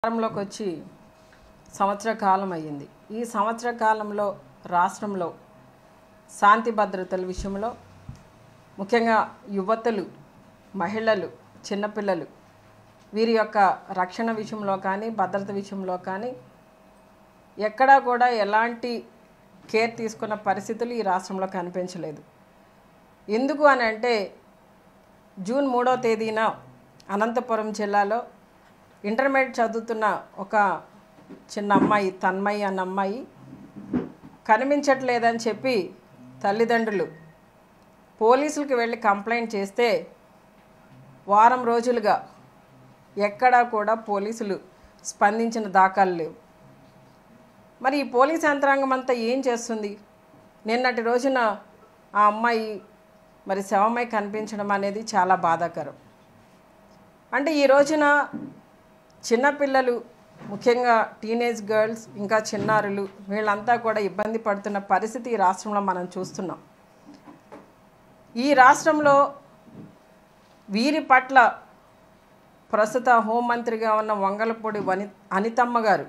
అధికారంలోకి వచ్చి సంవత్సర కాలం అయ్యింది. ఈ సంవత్సర కాలంలో రాష్ట్రంలో శాంతి భద్రతల విషయంలో ముఖ్యంగా యువతులు, మహిళలు, చిన్నపిల్లలు వీరి యొక్క రక్షణ విషయంలో కానీ భద్రత విషయంలో కానీ ఎక్కడా కూడా ఎలాంటి కేర్ తీసుకున్న పరిస్థితులు ఈ రాష్ట్రంలో కనిపించలేదు. ఎందుకు అని అంటే జూన్ 3వ తేదీన అనంతపురం జిల్లాలో ఇంటర్మీడియట్ చదువుతున్న ఒక చిన్న అమ్మాయి, తన్మయి అన్న అమ్మాయి కనిపించట్లేదని చెప్పి తల్లిదండ్రులు పోలీసులకు వెళ్ళి కంప్లైంట్ చేస్తే వారం రోజులుగా ఎక్కడా కూడా పోలీసులు స్పందించిన దాఖలు లేవు. మరి ఈ పోలీస్ యంత్రాంగం అంతా ఏం చేస్తుంది? నిన్నటి రోజున ఆ అమ్మాయి మరి శవమై కనిపించడం అనేది చాలా బాధాకరం. అంటే ఈ రోజున చిన్నపిల్లలు, ముఖ్యంగా టీనేజ్ గర్ల్స్, ఇంకా చిన్నారులు వీళ్ళంతా కూడా ఇబ్బంది పడుతున్న పరిస్థితి ఈ రాష్ట్రంలో మనం చూస్తున్నాం. ఈ రాష్ట్రంలో వీరి పట్ల ప్రస్తుత హోంమంత్రిగా ఉన్న వంగలపూడి అనితమ్మ గారు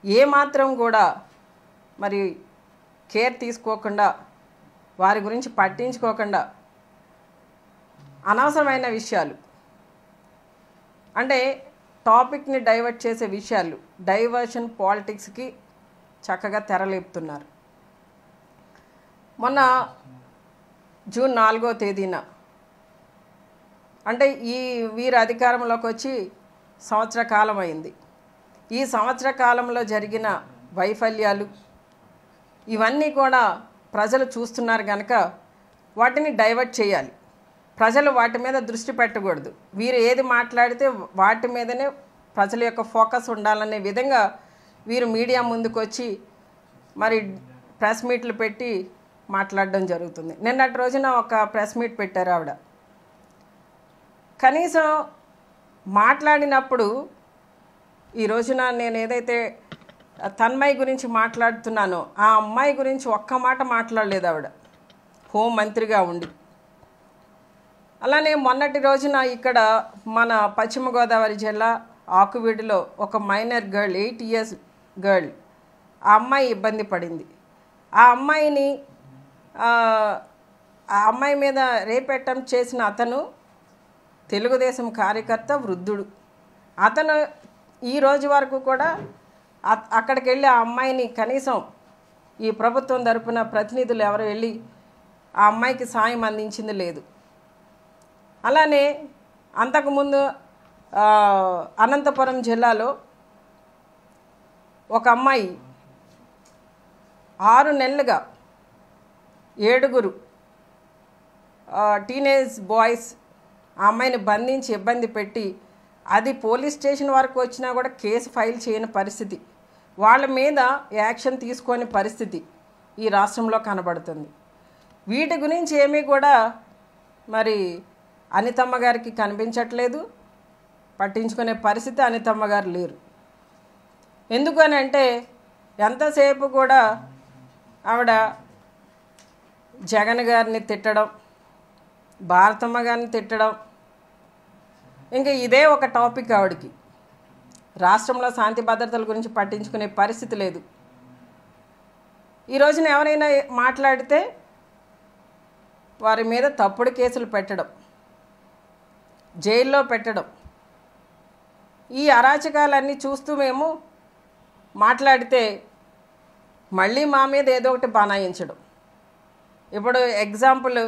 ఏమాత్రం కూడా మరి కేర్ తీసుకోకుండా, వారి గురించి పట్టించుకోకుండా అనవసరమైన విషయాలు, అంటే టాపిక్ని డైవర్ట్ చేసే విషయాలు, డైవర్షన్ పాలిటిక్స్కి చక్కగా తెరలేపుతున్నారు. మొన్న జూన్ 4వ తేదీన అంటే వీరు అధికారంలోకి వచ్చి సంవత్సర కాలం అయింది. ఈ సంవత్సర కాలంలో జరిగిన వైఫల్యాలు ఇవన్నీ కూడా ప్రజలు చూస్తున్నారు కనుక వాటిని డైవర్ట్ చేయాలి. ప్రజలు వాటి మీద దృష్టి పెట్టకూడదు. వీరు ఏది మాట్లాడితే వాటి మీదనే ప్రజల యొక్క ఫోకస్ ఉండాలనే విధంగా వీరు మీడియా ముందుకు వచ్చి మరి ప్రెస్ మీట్లు పెట్టి మాట్లాడడం జరుగుతుంది. నిన్నటి రోజున ఒక ప్రెస్ మీట్ పెట్టారు ఆవిడ. కనీసం మాట్లాడినప్పుడు ఈ రోజున నేను ఏదైతే తన్మయి గురించి మాట్లాడుతున్నానో ఆ అమ్మాయి గురించి ఒక్క మాట మాట్లాడలేదు ఆవిడ, హోం మంత్రిగా ఉండి. అలానే మొన్నటి రోజున ఇక్కడ మన పశ్చిమ గోదావరి జిల్లా ఆకువీడిలో ఒక మైనర్ గర్ల్, 8 years గర్ల్, ఆ అమ్మాయి ఇబ్బంది పడింది. ఆ అమ్మాయి మీద రేప్ అటెంప్ట్ చేసిన అతను తెలుగుదేశం కార్యకర్త, వృద్ధుడు. అతను ఈ రోజు వరకు కూడా అక్కడికి వెళ్ళి ఆ అమ్మాయిని కనీసం ఈ ప్రభుత్వం తరపున ప్రతినిధులు ఎవరు వెళ్ళి ఆ అమ్మాయికి సాయం అందించింది లేదు. అలానే అంతకుముందు అనంతపురం జిల్లాలో ఒక అమ్మాయి 6 నెలలుగా 7 టీనేజ్ బాయ్స్ ఆ అమ్మాయిని బంధించి ఇబ్బంది పెట్టి, అది పోలీస్ స్టేషన్ వరకు వచ్చినా కూడా కేసు ఫైల్ చేయని పరిస్థితి, వాళ్ళ మీద యాక్షన్ తీసుకోని పరిస్థితి ఈ రాష్ట్రంలో కనబడుతుంది. వీటి గురించి ఏమీ కూడా మరి అనితమ్మ గారికి కనిపించట్లేదు, పట్టించుకునే పరిస్థితి అనితమ్మ గారు లేరు. ఎందుకని అంటే ఎంతసేపు కూడా ఆవిడ జగన్ గారిని తిట్టడం, భారతమ్మ గారిని తిట్టడం, ఇంకా ఇదే ఒక టాపిక్ ఆవిడకి. రాష్ట్రంలో శాంతి భద్రతల గురించి పట్టించుకునే పరిస్థితి లేదు. ఈ రోజున ఎవరైనా మాట్లాడితే వారి మీద తప్పుడు కేసులు పెట్టడం, జైల్లో పెట్టడం, ఈ అరాచకాలన్నీ చూస్తూ మేము మాట్లాడితే మళ్ళీ మా మీద ఏదో ఒకటి బనాయించడం. ఇప్పుడు ఎగ్జాంపుల్,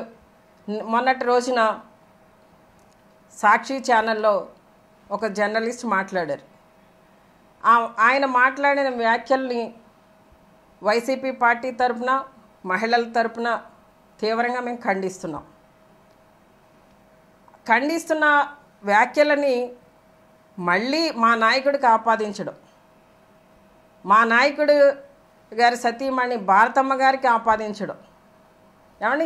మొన్నటి రోజున సాక్షి ఛానల్లో ఒక జర్నలిస్ట్ మాట్లాడారు. ఆయన మాట్లాడిన వ్యాఖ్యల్ని వైసీపీ పార్టీ తరపున, మహిళల తరపున తీవ్రంగా మేము ఖండిస్తున్న వ్యాఖ్యలని మళ్ళీ మా నాయకుడికి ఆపాదించడం, మా నాయకుడు గారి సతీమణి భారతమ్మ గారికి ఆపాదించడం. ఏమంటే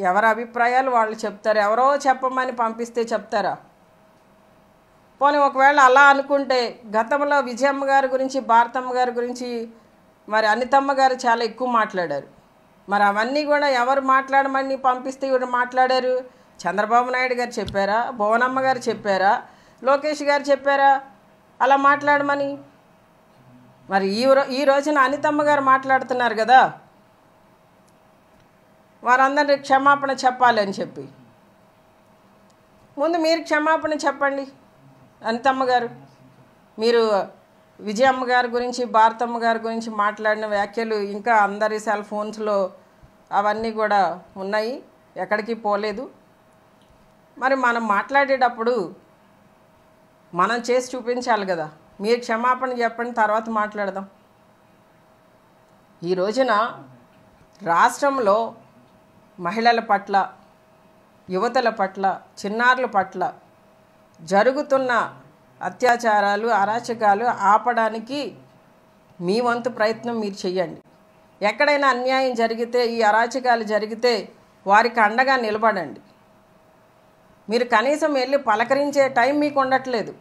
ఎవరి అభిప్రాయాలు వాళ్ళు చెప్తారు, ఎవరో చెప్పమని పంపిస్తే చెప్తారా? పోనీ ఒకవేళ అలా అనుకుంటే గతంలో విజయమ్మ గారి గురించి, భారతమ్మ గారి గురించి మరి అనితమ్మ గారు చాలా ఎక్కువ మాట్లాడారు. మరి అవన్నీ కూడా ఎవరు మాట్లాడమని పంపిస్తే ఇవి మాట్లాడారు? చంద్రబాబు నాయుడు గారు చెప్పారా? భువనమ్మ గారు చెప్పారా? లోకేష్ గారు చెప్పారా? అలా మాట్లాడమని. మరి ఈ రోజున అనితమ్మ గారు మాట్లాడుతున్నారు కదా, వారందరినీ క్షమాపణ చెప్పాలి అని చెప్పి. ముందు మీరు క్షమాపణ చెప్పండి అనితమ్మ గారు. మీరు విజయమ్మ గారి గురించి, భారతమ్మ గారి గురించి మాట్లాడిన వ్యాఖ్యలు ఇంకా అందరి సెల్ ఫోన్స్లో అవన్నీ కూడా ఉన్నాయి, ఎక్కడికి పోలేదు. మరి మనం మాట్లాడేటప్పుడు మనం చేసి చూపించాలి కదా. మీరు క్షమాపణ చెప్పండి, తర్వాత మాట్లాడదాం. ఈ రోజున రాష్ట్రంలో మహిళల పట్ల, యువతల పట్ల, చిన్నారుల పట్ల జరుగుతున్న అత్యాచారాలు, అరాచకాలు ఆపడానికి మీ వంతు ప్రయత్నం మీరు చెయ్యండి. ఎక్కడైనా అన్యాయం జరిగితే, ఈ అరాచకాలు జరిగితే వారికి అండగా నిలబడండి. మీరు కనీసం వెళ్ళి పలకరించే టైం మీకు ఉండట్లేదు.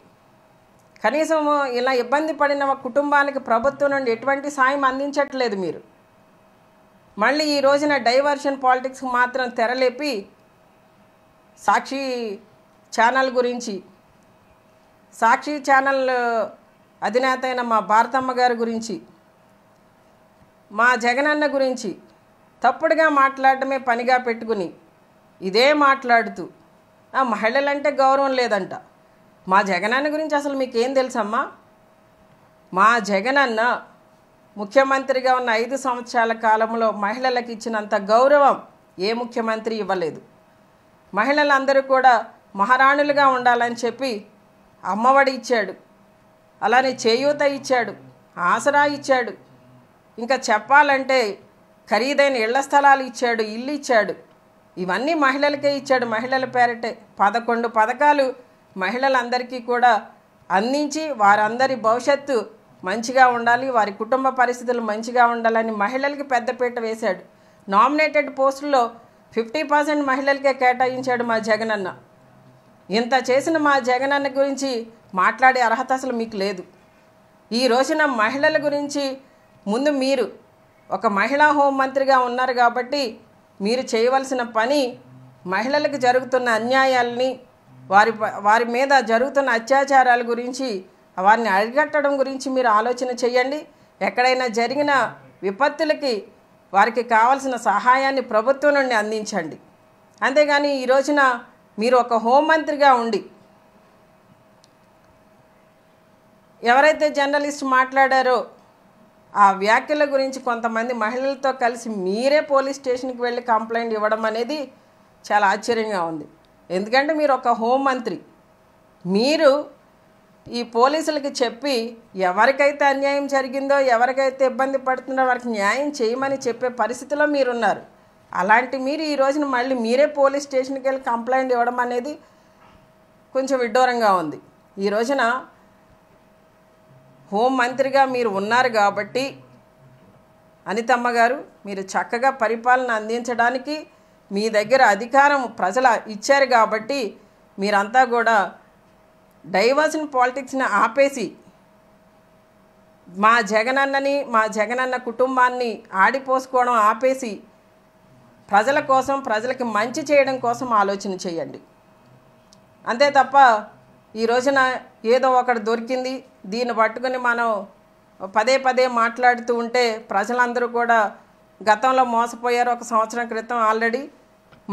కనీసం ఇలా ఇబ్బంది పడిన కుటుంబానికి ప్రభుత్వం నుండి ఎటువంటి సాయం అందించట్లేదు మీరు. మళ్ళీ ఈ రోజున డైవర్షన్ పాలిటిక్స్కి మాత్రం తెరలేపి సాక్షి ఛానల్ గురించి, సాక్షి ఛానల్ అధినేత అయిన మా భారతమ్మ గారి గురించి, మా జగనన్న గురించి తప్పుడుగా మాట్లాడటమే పనిగా పెట్టుకుని ఇదే మాట్లాడుతూ మహిళలంటే గౌరవం లేదంట. మా జగనన్న గురించి అసలు మీకేం తెలుసమ్మా? మా జగనన్న ముఖ్యమంత్రిగా ఉన్న 5 సంవత్సరాల కాలంలో మహిళలకు ఇచ్చినంత గౌరవం ఏ ముఖ్యమంత్రి ఇవ్వలేదు. మహిళలందరూ కూడా మహారాణులుగా ఉండాలని చెప్పి అమ్మఒడి ఇచ్చాడు, అలానే చేయూత ఇచ్చాడు, ఆసరా ఇచ్చాడు, ఇంకా చెప్పాలంటే ఖరీదైన ఇళ్ల స్థలాలు ఇచ్చాడు, ఇల్లు ఇచ్చాడు. ఇవన్నీ మహిళలకే ఇచ్చాడు. మహిళల పేరటే 11 పథకాలు మహిళలందరికీ కూడా అందించి వారందరి భవిష్యత్తు మంచిగా ఉండాలి, వారి కుటుంబ పరిస్థితులు మంచిగా ఉండాలని మహిళలకి పెద్దపీట వేశాడు. నామినేటెడ్ పోస్టుల్లో 50% మహిళలకే కేటాయించాడు మా జగనన్న. ఇంత చేసిన మా జగనన్న గురించి మాట్లాడే అర్హత అసలు మీకు లేదు. ఈ రోజున మహిళల గురించి ముందు మీరు ఒక మహిళా హోంమంత్రిగా ఉన్నారు కాబట్టి మీరు చేయవలసిన పని మహిళలకు జరుగుతున్న అన్యాయాలని, వారి మీద జరుగుతున్న అత్యాచారాల గురించి, వారిని అరికట్టడం గురించి మీరు ఆలోచన చేయండి. ఎక్కడైనా జరిగిన విపత్తులకి వారికి కావాల్సిన సహాయాన్ని ప్రభుత్వం నుండి అందించండి. అంతేగాని ఈ రోజున మీరు ఒక హోంమంత్రిగా ఉండి ఎవరైతే జర్నలిస్ట్ మాట్లాడారో ఆ వ్యాఖ్యల గురించి కొంతమంది మహిళలతో కలిసి మీరే పోలీస్ స్టేషన్కి వెళ్ళి కంప్లైంట్ ఇవ్వడం అనేది చాలా ఆశ్చర్యంగా ఉంది. ఎందుకంటే మీరు ఒక హోంమంత్రి, మీరు ఈ పోలీసులకి చెప్పి ఎవరికైతే అన్యాయం జరిగిందో, ఎవరికైతే ఇబ్బంది పడుతున్నారో వారికి న్యాయం చేయమని చెప్పే పరిస్థితిలో మీరున్నారు. అలాంటి మీరు ఈ రోజున మళ్ళీ మీరే పోలీస్ స్టేషన్కి వెళ్ళి కంప్లైంట్ ఇవ్వడం అనేది కొంచెం విడ్డూరంగా ఉంది. ఈ రోజున హోంమంత్రిగా మీరు ఉన్నారు కాబట్టి అనితమ్మ గారు, మీరు చక్కగా పరిపాలన అందించడానికి మీ దగ్గర అధికారం ప్రజలు ఇచ్చారు కాబట్టి మీరంతా కూడా డైవర్షన్ పాలిటిక్స్ని ఆపేసి మా జగనన్నని, మా జగనన్న కుటుంబాన్ని ఆడిపోసుకోవడం ఆపేసి ప్రజల కోసం, ప్రజలకి మంచి చేయడం కోసం ఆలోచన చేయండి. అంతే తప్ప ఈ రోజున ఏదో ఒకటి దొరికింది దీన్ని పట్టుకుని మనం పదే మాట్లాడుతూ ఉంటే ప్రజలందరూ కూడా గతంలో మోసపోయారు. 1 సంవత్సరం క్రితం ఆల్రెడీ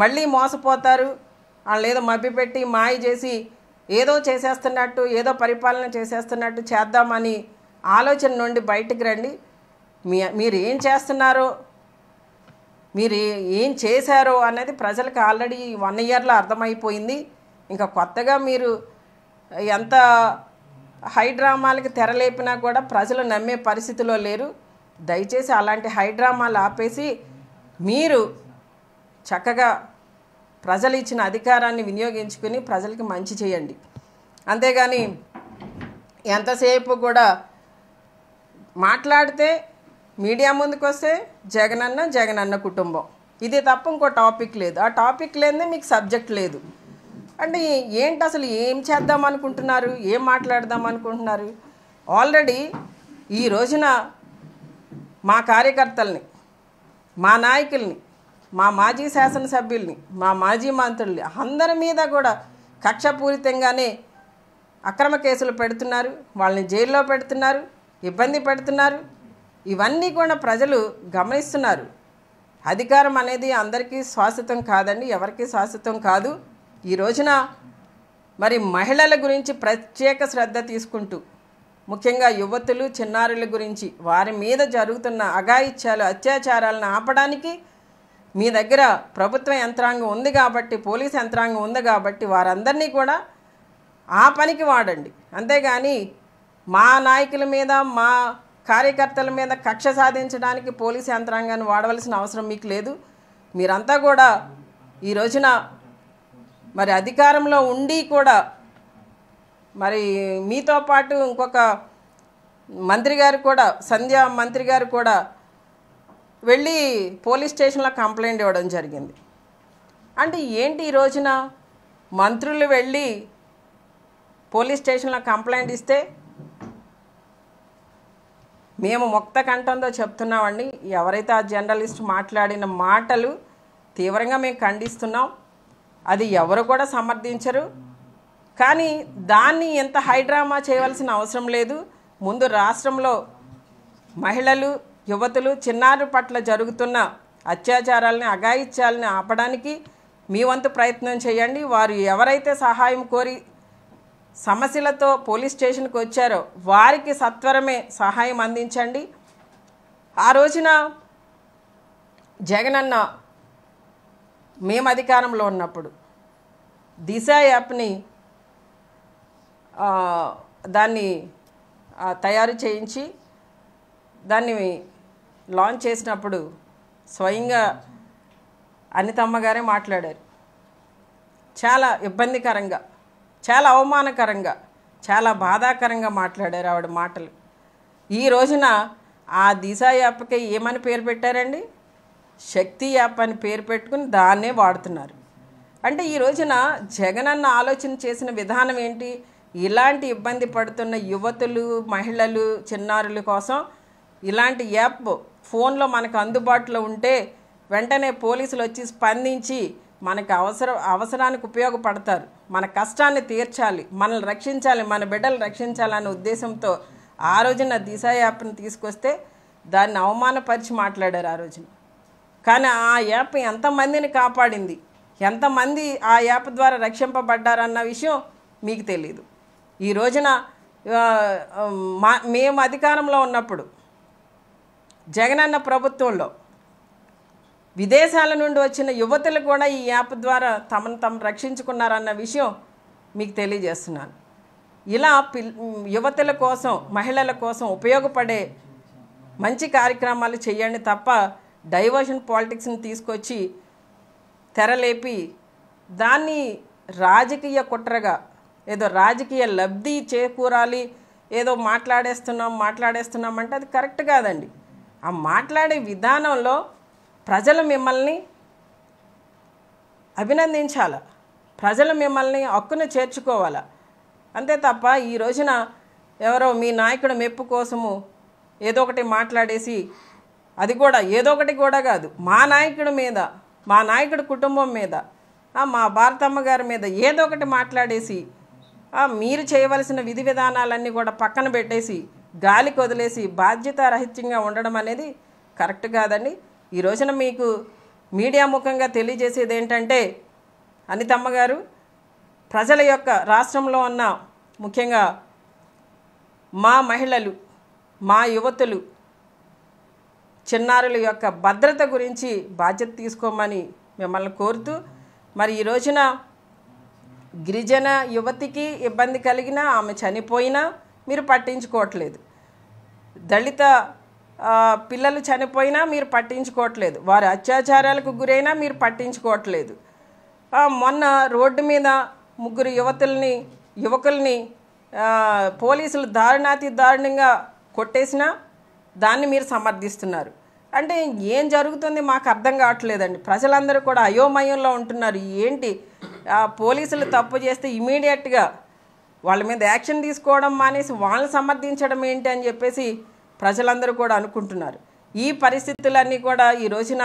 మళ్ళీ మోసపోతారు. వాళ్ళు ఏదో మభ్యపెట్టి మాయ చేసి ఏదో చేసేస్తున్నట్టు, ఏదో పరిపాలన చేసేస్తున్నట్టు చేద్దామని ఆలోచన నుండి బయటికి రండి. మీరు ఏం చేస్తున్నారో, మీరు ఏం చేశారో అనేది ప్రజలకు ఆల్రెడీ 1 ఇయర్లో అర్థమైపోయింది. ఇంకా కొత్తగా మీరు ఎంత హైడ్రామాలకి తెరలేపినా కూడా ప్రజలు నమ్మే పరిస్థితిలో లేరు. దయచేసి అలాంటి హైడ్రామాలు ఆపేసి మీరు చక్కగా ప్రజలు ఇచ్చిన అధికారాన్ని వినియోగించుకుని ప్రజలకి మంచి చేయండి. అంతేగాని ఎంతసేపు కూడా మాట్లాడితే మీడియా ముందుకు వస్తే జగనన్న కుటుంబం, ఇది తప్ప ఇంకో టాపిక్ లేదు. ఆ టాపిక్ లేదే మీకు సబ్జెక్ట్ లేదు. అంటే ఏంటి అసలు ఏం చేద్దాం అనుకుంటున్నారు, ఏం మాట్లాడదాం అనుకుంటున్నారు? ఆల్రెడీ ఈ రోజున మా కార్యకర్తల్ని, మా నాయకుల్ని, మా మాజీ శాసనసభ్యుల్ని, మా మాజీ మంత్రుల్ని అందరి మీద కూడా కక్షపూరితంగానే అక్రమ కేసులు పెడుతున్నారు, వాళ్ళని జైల్లో పెడుతున్నారు, ఇబ్బంది పెడుతున్నారు. ఇవన్నీ కూడా ప్రజలు గమనిస్తున్నారు. అధికారం అనేది అందరికీ శాశ్వతం కాదండి, ఎవరికీ శాశ్వతం కాదు. ఈ రోజున మరి మహిళల గురించి ప్రత్యేక శ్రద్ధ తీసుకుంటూ, ముఖ్యంగా యువతులు చిన్నారుల గురించి వారి మీద జరుగుతున్న అఘాయిత్యాలు అత్యాచారాలను ఆపడానికి మీ దగ్గర ప్రభుత్వ యంత్రాంగం ఉంది కాబట్టి, పోలీస్ యంత్రాంగం ఉంది కాబట్టి వారందరినీ కూడా ఆ పనికి వాడండి. అంతేగాని మా నాయకుల మీద మా కార్యకర్తల మీద కక్ష సాధించడానికి పోలీస్ యంత్రాంగాన్ని వాడవలసిన అవసరం మీకు లేదు. మీరంతా కూడా ఈ రోజున మరి అధికారంలో ఉండి కూడా మరి మీతో పాటు ఇంకొక మంత్రి గారు కూడా, సంధ్యా మంత్రి గారు కూడా వెళ్ళి పోలీస్ స్టేషన్లో కంప్లైంట్ ఇవ్వడం జరిగింది. అంటే ఏంటి, ఈ రోజున మంత్రులు వెళ్ళి పోలీస్ స్టేషన్లో కంప్లైంట్ ఇస్తే మేము ముక్త కంఠంతో చెప్తున్నామండి, ఎవరైతే ఆ జర్నలిస్ట్ మాట్లాడిన మాటలు తీవ్రంగా మేము ఖండిస్తున్నాం. అది ఎవరు కూడా సమర్థించరు. కానీ దాన్ని ఎంత హైడ్రామా చేయవలసిన అవసరం లేదు. ముందు రాష్ట్రంలో మహిళలు, యువతులు, చిన్నారుల పట్ల జరుగుతున్న అత్యాచారాలని, అఘాయిత్యాలని ఆపడానికి మీ వంతు ప్రయత్నం చేయండి. వారు ఎవరైతే సహాయం కోరి సమస్యలతో పోలీస్ స్టేషన్కి వచ్చారో వారికి సత్వరమే సహాయం అందించండి. ఆ రోజున జగనన్న మేము అధికారంలో ఉన్నప్పుడు దిశ యాప్ని దాన్ని తయారు చేయించి దాన్ని లాంచ్ చేసినప్పుడు స్వయంగా అనితమ్మ గారే మాట్లాడారు. చాలా ఇబ్బందికరంగా, చాలా అవమానకరంగా, చాలా బాధాకరంగా మాట్లాడారు ఆవిడ మాటలు. ఈ రోజున ఆ దిశ యాప్కి ఏమని పేరు పెట్టారండి? శక్తి యాప్ అని పేరు పెట్టుకుని దాన్నే వాడుతున్నారు. అంటే ఈ రోజున జగనన్న ఆలోచన చేసిన విధానం ఏంటి? ఇలాంటి ఇబ్బంది పడుతున్న యువతులు, మహిళలు, చిన్నారుల కోసం ఇలాంటి యాప్ ఫోన్లో మనకు అందుబాటులో ఉంటే వెంటనే పోలీసులు వచ్చి స్పందించి మనకు అవసరానికి ఉపయోగపడతారు. మన కష్టాన్ని తీర్చాలి, మనల్ని రక్షించాలి, మన బిడ్డలు రక్షించాలనే ఉద్దేశంతో ఆ రోజున దిశ యాప్ని తీసుకొస్తే దాన్ని అవమానపరిచి మాట్లాడారు ఆ రోజున. కానీ ఆ యాప్ ఎంతమందిని కాపాడింది, ఎంతమంది ఆ యాప్ ద్వారా రక్షింపబడ్డారన్న విషయం మీకు తెలియదు. ఈ రోజున మేము అధికారంలో ఉన్నప్పుడు జగనన్న ప్రభుత్వంలో విదేశాల నుండి వచ్చిన యువతులు కూడా ఈ యాప్ ద్వారా తమను తాము రక్షించుకున్నారన్న విషయం మీకు తెలియజేస్తున్నాను. ఇలా యువతుల కోసం, మహిళల కోసం ఉపయోగపడే మంచి కార్యక్రమాలు చేయండి తప్ప డైవర్షన్ పాలిటిక్స్ని తీసుకొచ్చి తెరలేపి దాన్ని రాజకీయ కుట్రగా, ఏదో రాజకీయ లబ్ధి చేకూరాలి, ఏదో మాట్లాడేస్తున్నాం అంటే అది కరెక్ట్ కాదండి. ఆ మాట్లాడే విధానంలో ప్రజలు మిమ్మల్ని అభినందించాల, ప్రజలు మిమ్మల్ని హక్కును చేర్చుకోవాలా. అంతే తప్ప ఈ రోజున ఎవరో మీ నాయకుడు మెప్పు కోసము ఏదో ఒకటి మాట్లాడేసి, అది కూడా ఏదో ఒకటి కూడా కాదు, మా నాయకుడి మీద, మా నాయకుడి కుటుంబం మీద, మా భారతమ్మ గారి మీద ఏదో ఒకటి మాట్లాడేసి మీరు చేయవలసిన విధి విధానాలన్నీ కూడా పక్కన పెట్టేసి గాలికి వదిలేసి బాధ్యతారహిత్యంగా ఉండడం అనేది కరెక్ట్ కాదండి. ఈ రోజున మీకు మీడియా ముఖంగా తెలియజేసేది ఏంటంటే, అనితమ్మ గారు ప్రజల యొక్క, రాష్ట్రంలో ఉన్న ముఖ్యంగా మా మహిళలు, మా యువతులు, చిన్నారుల యొక్క భద్రత గురించి బాధ్యత తీసుకోమని మిమ్మల్ని కోరుతూ, మరి ఈ రోజున గిరిజన యువతికి ఇబ్బంది కలిగినా, ఆమె చనిపోయినా మీరు పట్టించుకోవట్లేదు. దళిత పిల్లలు చనిపోయినా మీరు పట్టించుకోవట్లేదు. వారు అత్యాచారాలకు గురైనా మీరు పట్టించుకోవట్లేదు. మొన్న రోడ్డు మీద 3 యువకుల్ని పోలీసులు దారుణంగా కొట్టేసినా దాన్ని మీరు సమర్థిస్తున్నారు. అంటే ఏం జరుగుతుంది మాకు అర్థం కావట్లేదండి. ప్రజలందరూ కూడా అయోమయంలో ఉంటున్నారు. ఏంటి, పోలీసులు తప్పు చేస్తే ఇమీడియట్గా వాళ్ళ మీద యాక్షన్ తీసుకోవడం మానేసి వాళ్ళని సమర్థించడం ఏంటి అని చెప్పేసి ప్రజలందరూ కూడా అనుకుంటున్నారు. ఈ పరిస్థితులన్నీ కూడా ఈ రోజున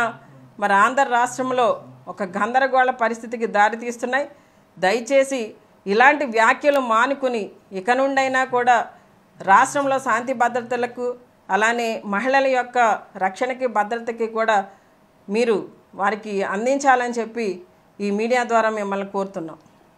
మరి ఆంధ్ర రాష్ట్రంలో ఒక గందరగోళ పరిస్థితికి దారితీస్తున్నాయి. దయచేసి ఇలాంటి వ్యాఖ్యలు మానుకుని ఇక నుండైనా కూడా రాష్ట్రంలో శాంతి భద్రతలకు అలానే మహిళల యొక్క రక్షణకి భద్రతకి కూడా మీరు వారికి అందించాలని చెప్పి ఈ మీడియా ద్వారా మిమ్మల్ని కోరుతున్నాం.